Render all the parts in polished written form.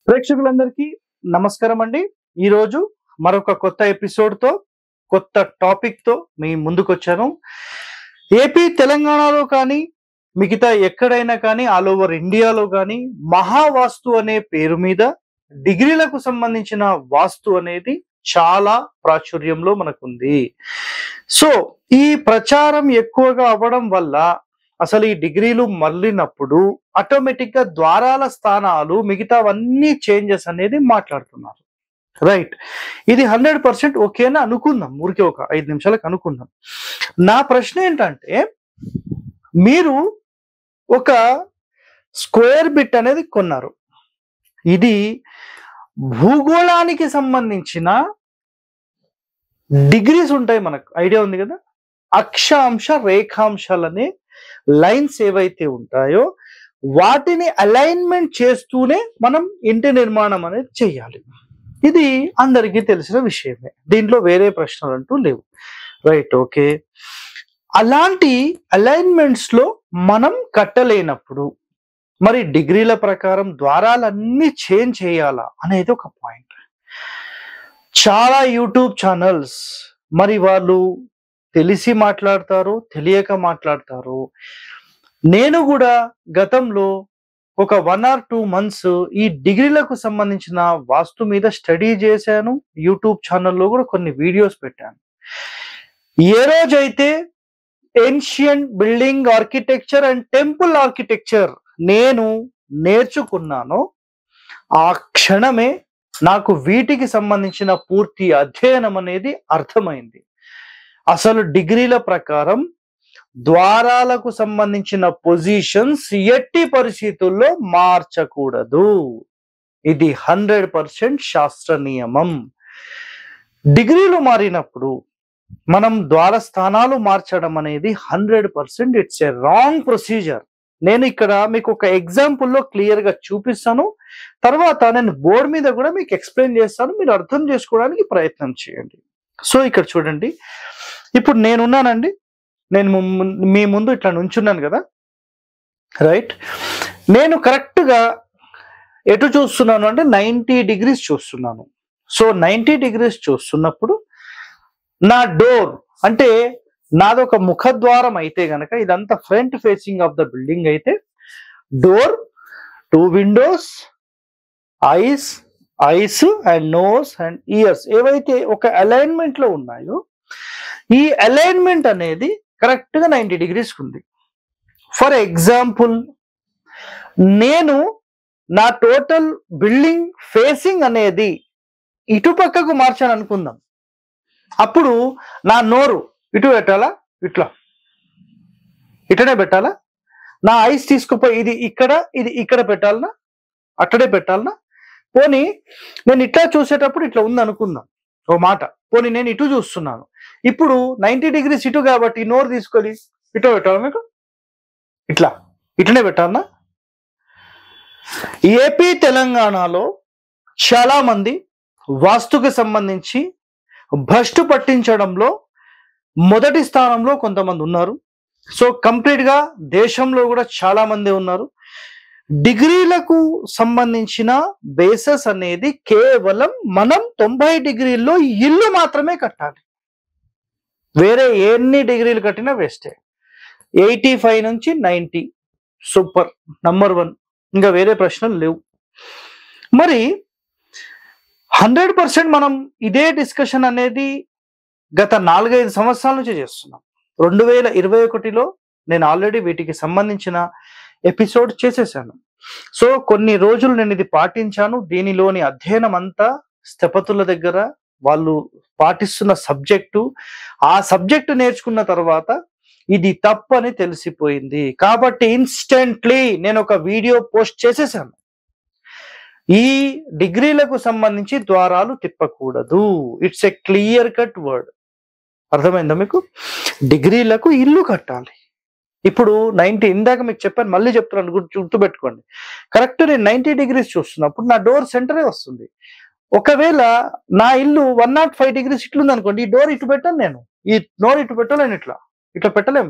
ప్రేక్షకులందరికీ నమస్కారం అండి. ఈరోజు మరొక కొత్త ఎపిసోడ్‌తో, కొత్త టాపిక్‌తో మీ ముందుకొచ్చాను. ఏపీ, తెలంగాణలో కానీ, మిగతా ఎక్కడైనా కానీ, ఆల్ ఓవర్ ఇండియాలో గానీ, మహావాస్తు అనే పేరు మీద డిగ్రీలకు సంబంధించిన వాస్తు అనేది చాలా ప్రాచుర్యంలో మనకుంది. సో, ఈ ప్రచారం ఎక్కువగా అవ్వడం వల్ల అసలు ఈ డిగ్రీలు మళ్ళినప్పుడు ఆటోమేటిక్‌గా ద్వారాల స్థానాలు మిగతావన్నీ చేంజెస్ అనేది మాట్లాడుతున్నారు. రైట్. ఇది 100% ఓకే అని అనుకుందాం. ఊరికే ఒక 5 నిమిషాలకు అనుకుందాం. నా ప్రశ్న ఏంటంటే, మీరు ఒక స్క్వేర్ బిట్ అనేది కొన్నారు. ఇది భూగోళానికి సంబంధించిన డిగ్రీస్ ఉంటాయి మనకు. ఐడియా ఉంది కదా! అక్షాంశ, రేఖాంశాలనే లైన్స్ ఏవైతే ఉంటాయో వాటిని అలైన్మెంట్ చేస్తూనే మనం ఇంటి నిర్మాణం అనేది చేయాలి. ఇది అందరికీ తెలిసిన విషయమే. దీంట్లో వేరే ప్రశ్నలు అంటూ లేవు. రైట్. ఓకే. అలాంటి అలైన్మెంట్స్ లో మనం కట్టలేనప్పుడు మరి డిగ్రీల ప్రకారం ద్వారాలన్నీ చేంజ్ చేయాలా అనేది ఒక పాయింట్. చాలా యూట్యూబ్ ఛానల్స్ మరి వాళ్ళు తెలిసి మాట్లాడతారు, తెలియక మాట్లాడతారు. నేను కూడా గతంలో ఒక 1 or 2 months ఈ డిగ్రీలకు సంబంధించిన వాస్తు మీద స్టడీ చేశాను. యూట్యూబ్ ఛానల్లో కూడా కొన్ని వీడియోస్ పెట్టాను. ఏ రోజైతే ancient building architecture and temple architecture నేను నేర్చుకున్నానో ఆ క్షణమే నాకు వీటికి సంబంధించిన పూర్తి అధ్యయనం అనేది అర్థమైంది. అసలు డిగ్రీల ప్రకారం ద్వారాలకు సంబంధించిన పొజిషన్స్ ఎట్టి పరిస్థితుల్లో మార్చకూడదు. ఇది 100% శాస్త్ర నియమం. డిగ్రీలు మారినప్పుడు మనం ద్వార స్థానాలు మార్చడం అనేది 100% ఇట్స్ ఏ రాంగ్ ప్రొసీజర్. నేను ఇక్కడ మీకు ఒక ఎగ్జాంపుల్లో క్లియర్ గా చూపిస్తాను. తర్వాత నేను బోర్డు మీద కూడా మీకు ఎక్స్ప్లెయిన్ చేస్తాను. మీరు అర్థం చేసుకోవడానికి ప్రయత్నం చేయండి. సో ఇక్కడ చూడండి, ఇప్పుడు నేనున్నానండి. నేను మీ ముందు ఇట్లా నుంచున్నాను కదా. రైట్. నేను కరెక్ట్గా ఎటు చూస్తున్నాను అంటే 90 degrees చూస్తున్నాను. సో 90 degrees చూస్తున్నప్పుడు నా డోర్ అంటే నాదొక ముఖద్వారం అయితే గనక, ఇదంతా front facing of the building అయితే, door, 2 windows, eyes and nose and ears ఏవైతే ఒక అలైన్మెంట్ లో ఉన్నాయో, ఈ అలైన్మెంట్ అనేది కరెక్ట్ గా 90 degrees ఉంది. ఫర్ ఎగ్జాంపుల్, నేను నా టోటల్ బిల్డింగ్ ఫేసింగ్ అనేది ఇటు పక్కకు మార్చాను అనుకుందాం. అప్పుడు నా నోరు ఇటు పెట్టాలా, ఇట్లా ఇటనే పెట్టాలా? నా ఐస్ తీసుకుపోయి ఇది ఇక్కడ పెట్టాలనా, అట్టడే పెట్టాలనా? పోనీ నేను ఇట్లా చూసేటప్పుడు ఇట్లా ఉంది అనుకుందాం ఓ మాట. పోనీ నేను ఇటు చూస్తున్నాను. ఇప్పుడు 90 degrees ఇటు కాబట్టి నోరు తీసుకొని ఇటు పెట్టాలా? మీకు ఇట్లనే పెట్టాలనా? ఏపీ, తెలంగాణలో చాలా మంది వాస్తుకి సంబంధించి భ్రష్టు పట్టించడంలో మొదటి స్థానంలో కొంతమంది ఉన్నారు. సో కంప్లీట్ గా దేశంలో కూడా చాలా మంది ఉన్నారు. డిగ్రీలకు సంబంధించిన బేసస్ అనేది కేవలం మనం 90 degreesలో ఇల్లు మాత్రమే కట్టాలి. వేరే ఎన్ని డిగ్రీలు కట్టినా వేస్టే. 85 నుంచి 90 సూపర్, నంబర్ 1. ఇంకా వేరే ప్రశ్నలు లేవు. మరి 100% మనం ఇదే డిస్కషన్ అనేది గత 4-5 సంవత్సరాల నుంచి చేస్తున్నాం. 2021లో నేను ఆల్రెడీ వీటికి సంబంధించిన ఎపిసోడ్ చేసేసాను. సో కొన్ని రోజులు నేను ఇది పాటించాను. దీనిలోని అధ్యయనం అంతా స్థపతుల దగ్గర వాళ్ళు పాటిస్తున్న సబ్జెక్టు, ఆ సబ్జెక్టు నేర్చుకున్న తర్వాత ఇది తప్పని తెలిసిపోయింది. కాబట్టి ఇన్స్టెంట్లీ నేను ఒక వీడియో పోస్ట్ చేసేసాను. ఈ డిగ్రీలకు సంబంధించి ద్వారాలు తిప్పకూడదు. It's a clear cut word. అర్థమైందా మీకు? డిగ్రీలకు ఇల్లు కట్టాలి. ఇప్పుడు 90, ఇందాక మీకు చెప్పాను, మళ్ళీ చెప్తున్నాను, గుర్తుపెట్టుకోండి. కరెక్ట్ నేను 90 degrees చూస్తున్నప్పుడు నా డోర్ సెంటరే వస్తుంది. ఒకవేళ నా ఇల్లు 105 degrees ఇట్లుంది అనుకోండి, ఈ డోర్ ఇటు పెట్టాను నేను, ఈ డోర్ ఇటు పెట్టలేను, ఇట్లా పెట్టలేం.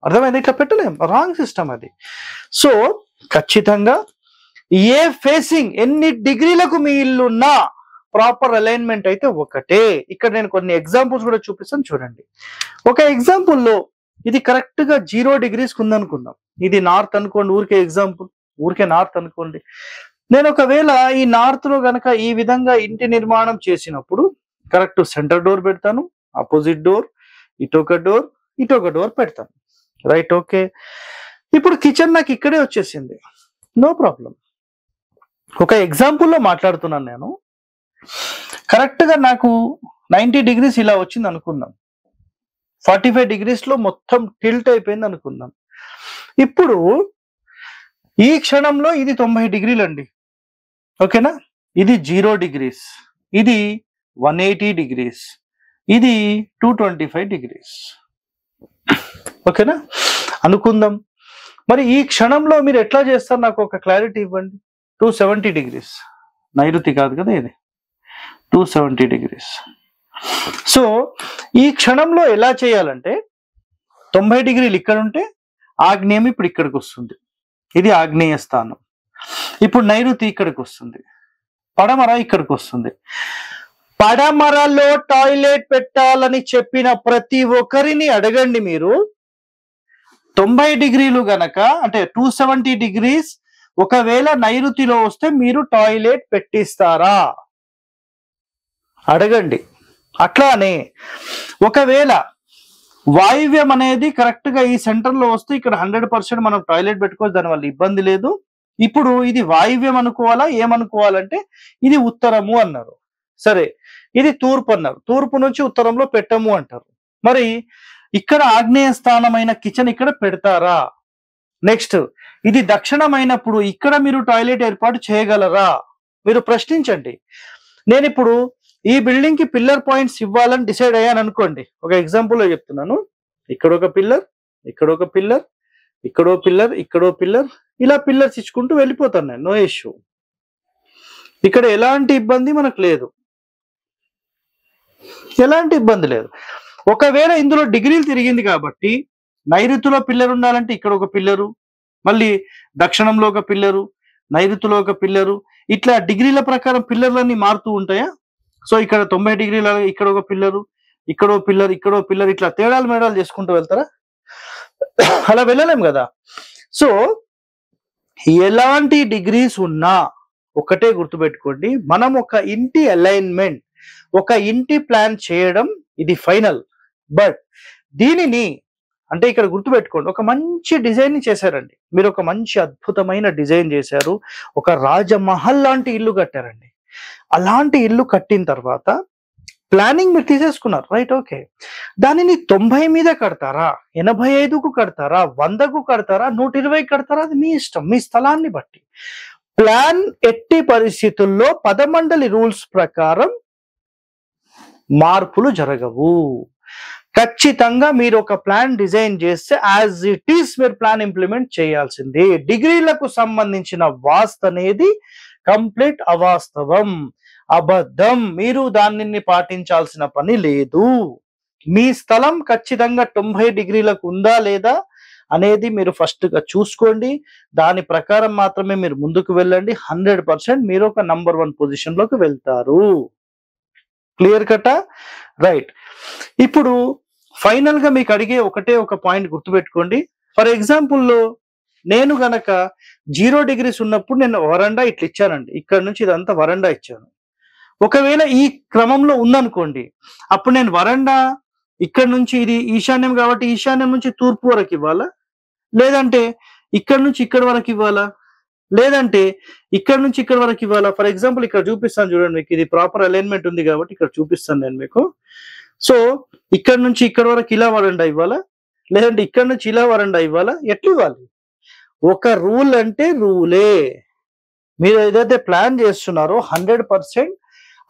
అర్థమైంది? ఇట్లా పెట్టలేం. రాంగ్ సిస్టమ్ అది. సో ఖచ్చితంగా ఏ ఫేసింగ్ ఎన్ని డిగ్రీలకు మీ ఇల్లున్నా ప్రాపర్ అలైన్మెంట్ అయితే ఒకటే. ఇక్కడ నేను కొన్ని ఎగ్జాంపుల్స్ కూడా చూపిస్తాను చూడండి. ఒక ఎగ్జాంపుల్లో ఇది కరెక్ట్ గా 0 degrees ఉందనుకుందాం. ఇది నార్త్ అనుకోండి, ఊరికే ఎగ్జాంపుల్, ఊరికే నార్త్ అనుకోండి. నేను ఒకవేళ ఈ నార్త్ లో గనక ఈ విధంగా ఇంటి నిర్మాణం చేసినప్పుడు కరెక్ట్ సెంటర్ డోర్ పెడతాను, ఆపోజిట్ డోర్, ఇటొక డోర్ పెడతాను. Right, okay. ఇప్పుడు కిచెన్ నాకు ఇక్కడే వచ్చేసింది, నో ప్రాబ్లం. ఒక ఎగ్జాంపుల్లో మాట్లాడుతున్నాను నేను. కరెక్ట్ గా నాకు 90 degrees ఇలా వచ్చింది అనుకుందాం, 45 degrees లో మొత్తం టిల్ట్ అయిపోయింది అనుకుందాం. ఇప్పుడు ఈ క్షణంలో ఇది 90 degrees అండి, ఓకేనా. ఇది 0 degrees, ఇది 180 degrees, ఇది 225 degrees, ఓకేనా అనుకుందాం. మరి ఈ క్షణంలో మీరు ఎట్లా చేస్తారు, నాకు ఒక క్లారిటీ ఇవ్వండి. 270 degrees, నైరుతి కాదు కదా ఇది, 270 degrees. సో ఈ క్షణంలో ఎలా చేయాలంటే 90 degrees ఇక్కడ ఉంటే ఆగ్నేయం ఇప్పుడు ఇక్కడికి వస్తుంది, ఇది ఆగ్నేయ స్థానం. ఇప్పుడు నైరుతి ఇక్కడికి వస్తుంది, పడమర ఇక్కడికి వస్తుంది. పడమరలో టాయిలెట్ పెట్టాలని చెప్పిన ప్రతి ఒక్కరిని అడగండి మీరు, 90 degrees గనక అంటే 270 degrees ఒకవేళ నైరుతిలో వస్తే మీరు టాయిలెట్ పెట్టిస్తారా అడగండి. అట్లానే ఒకవేళ వాయువ్యం అనేది కరెక్ట్ గా ఈ సెంటర్ లో వస్తే ఇక్కడ 100% మనం టాయిలెట్ పెట్టుకోవచ్చు, దానివల్ల ఇబ్బంది లేదు. ఇప్పుడు ఇది వాయువ్యం అనుకోవాలా, ఏమనుకోవాలంటే ఇది ఉత్తరము అన్నారు, సరే. ఇది తూర్పు అన్నారు, తూర్పు నుంచి ఉత్తరంలో పెట్టము అంటారు. మరి ఇక్కడ ఆగ్నేయ స్థానమైన కిచెన్ ఇక్కడ పెడతారా? నెక్స్ట్ ఇది దక్షిణమైనప్పుడు ఇక్కడ మీరు టాయిలెట్ ఏర్పాటు చేయగలరా? మీరు ప్రశ్నించండి. నేను ఇప్పుడు ఈ బిల్డింగ్ కి పిల్లర్ పాయింట్స్ ఇవ్వాలని డిసైడ్ అయ్యాను అనుకోండి, ఒక ఎగ్జాంపుల్ లో చెప్తున్నాను. ఇక్కడ ఒక పిల్లర్, ఇక్కడ ఒక పిల్లర్, ఇక్కడో పిల్లర్, ఇక్కడో పిల్లర్, ఇలా పిల్లర్స్ ఇచ్చుకుంటూ వెళ్ళిపోతాను నేను, నో ఇష్యూ. ఇక్కడ ఎలాంటి ఇబ్బంది మనకు లేదు, ఎలాంటి ఇబ్బంది లేదు. ఒకవేళ ఇందులో డిగ్రీలు తిరిగింది కాబట్టి నైరుతిలో పిల్లర్ ఉండాలంటే ఇక్కడ ఒక పిల్లరు, మళ్ళీ దక్షిణంలో ఒక పిల్లరు, నైరుతిలో ఒక పిల్లరు, ఇట్లా డిగ్రీల ప్రకారం పిల్లర్లన్నీ మారుతూ ఉంటాయా? సో ఇక్కడ 90 degrees ఇక్కడ ఒక పిల్లరు, ఇక్కడో పిల్లర్, ఇక్కడో పిల్లర్, ఇట్లా తేడాలు మేడాలు చేసుకుంటూ వెళ్తారా? అలా వెళ్ళలేం కదా. సో ఎలాంటి డిగ్రీస్ ఉన్నా ఒకటే గుర్తుపెట్టుకోండి, మనం ఒక ఇంటి అలైన్మెంట్, ఒక ఇంటి ప్లాన్ చేయడం ఇది ఫైనల్. బట్ దీనిని అంటే ఇక్కడ గుర్తుపెట్టుకోండి, ఒక మంచి డిజైన్ చేశారండి మీరు, ఒక మంచి అద్భుతమైన డిజైన్ చేశారు, ఒక రాజమహల్ లాంటి ఇల్లు కట్టారండి. అలాంటి ఇల్లు కట్టిన తర్వాత ప్లానింగ్ మీరు తీసేసుకున్నారు, రైట్, ఓకే. దానిని 90 మీద కడతారా, 85కు కడతారా, 100కు కడతారా, 120 కడతారా, అది మీ ఇష్టం, మీ స్థలాన్ని బట్టి. ప్లాన్ ఎట్టి పరిస్థితుల్లో 10 మండలి రూల్స్ ప్రకారం మార్పులు జరగవు. ఖచ్చితంగా మీరు ఒక ప్లాన్ డిజైన్ చేస్తే యాజ్ ఇట్ ఈస్ మీరు ప్లాన్ ఇంప్లిమెంట్ చేయాల్సిందే. డిగ్రీలకు సంబంధించిన వాస్తు అనేది కంప్లీట్ అవాస్తవం, అబద్ధం, మీరు దానిని పాటించాల్సిన పని లేదు. మీ స్థలం ఖచ్చితంగా 90 degrees ఉందా లేదా అనేది మీరు ఫస్ట్ గా చూసుకోండి, దాని ప్రకారం మాత్రమే మీరు ముందుకు వెళ్ళండి. 100% మీరు ఒక నంబర్ 1 పొజిషన్ లోకి వెళ్తారు. క్లియర్ కటా? రైట్. ఇప్పుడు ఫైనల్ గా మీకు అడిగే ఒకటే ఒక పాయింట్ గుర్తుపెట్టుకోండి. ఫర్ ఎగ్జాంపుల్ లో నేను గనక 0 degrees ఉన్నప్పుడు నేను వరండా ఇట్లా ఇచ్చానండి, ఇక్కడ నుంచి ఇదంతా వరండా ఇచ్చాను. ఒకవేళ ఈ క్రమంలో ఉందనుకోండి, అప్పుడు నేను వరండా ఇక్కడ నుంచి, ఇది ఈశాన్యం కాబట్టి ఈశాన్యం నుంచి తూర్పు వరకు ఇవ్వాలా, లేదంటే ఇక్కడ నుంచి ఇక్కడ వరకు ఇవ్వాలా, లేదంటే ఇక్కడ నుంచి ఇక్కడ వరకు ఇవ్వాలా? ఫర్ ఎగ్జాంపుల్ ఇక్కడ చూపిస్తాను చూడండి, మీకు ఇది ప్రాపర్ అలైన్మెంట్ ఉంది కాబట్టి ఇక్కడ చూపిస్తాను నేను మీకు. సో ఇక్కడ నుంచి ఇక్కడ వరకు ఇలా వరండా ఇవ్వాలా, లేదంటే ఇక్కడ నుంచి ఇలా వరండా ఇవ్వాలా, ఎట్లా ఇవ్వాలి? ఒక రూల్ అంటే రూలే. మీరు ఏదైతే ప్లాన్ చేస్తున్నారో 100%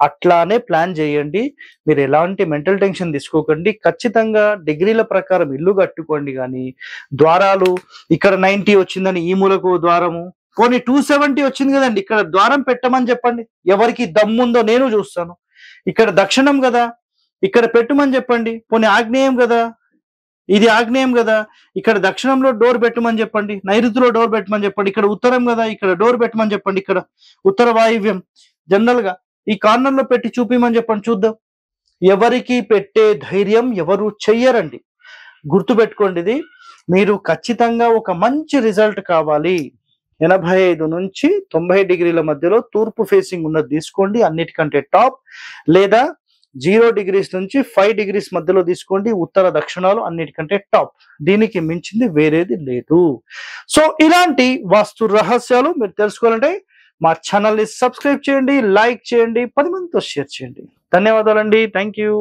అట్లానే ప్లాన్ చేయండి. మీరు ఎలాంటి మెంటల్ టెన్షన్ తీసుకోకండి. ఖచ్చితంగా డిగ్రీల ప్రకారం ఇల్లు కట్టుకోండి. కానీ ద్వారాలు ఇక్కడ 90 వచ్చిందని ఈ మూలకు ద్వారము, పోనీ 270 వచ్చింది కదండి, ఇక్కడ ద్వారం పెట్టమని చెప్పండి. ఎవరికి దమ్ముందో నేను చూస్తాను. ఇక్కడ దక్షిణం కదా, ఇక్కడ పెట్టుమని చెప్పండి. పోనీ ఆగ్నేయం కదా, ఇది ఆగ్నేయం కదా, ఇక్కడ దక్షిణంలో డోర్ పెట్టమని చెప్పండి, నైరుతిలో డోర్ పెట్టమని చెప్పండి. ఇక్కడ ఉత్తరం కదా, ఇక్కడ డోర్ పెట్టమని చెప్పండి. ఇక్కడ ఉత్తర వాయువ్యం. జనరల్ గా ఈ కార్నర్ లో పెట్టి చూపిమని చెప్పండి, చూద్దాం. ఎవరికి పెట్టే ధైర్యం ఎవరు చెయ్యరండి. గుర్తుపెట్టుకోండి, ఇది మీరు ఖచ్చితంగా ఒక మంచి రిజల్ట్ కావాలి. 85 నుంచి 90 డిగ్రీల మధ్యలో తూర్పు ఫేసింగ్ ఉన్నది తీసుకోండి, అన్నిటికంటే టాప్. లేదా 0 డిగ్రీస్ నుంచి 5 డిగ్రీస్ మధ్యలో తీసుకోండి, ఉత్తర దక్షిణాలు అన్నిటికంటే టాప్. దీనికి మించింది వేరేది లేదు. సో ఇలాంటి వాస్తు రహస్యాలు మీరు తెలుసుకోవాలంటే మా ఛానల్ని సబ్స్క్రైబ్ చేయండి, లైక్ చేయండి, 10 మందితో షేర్ చేయండి. ధన్యవాదాలండి. Thank you.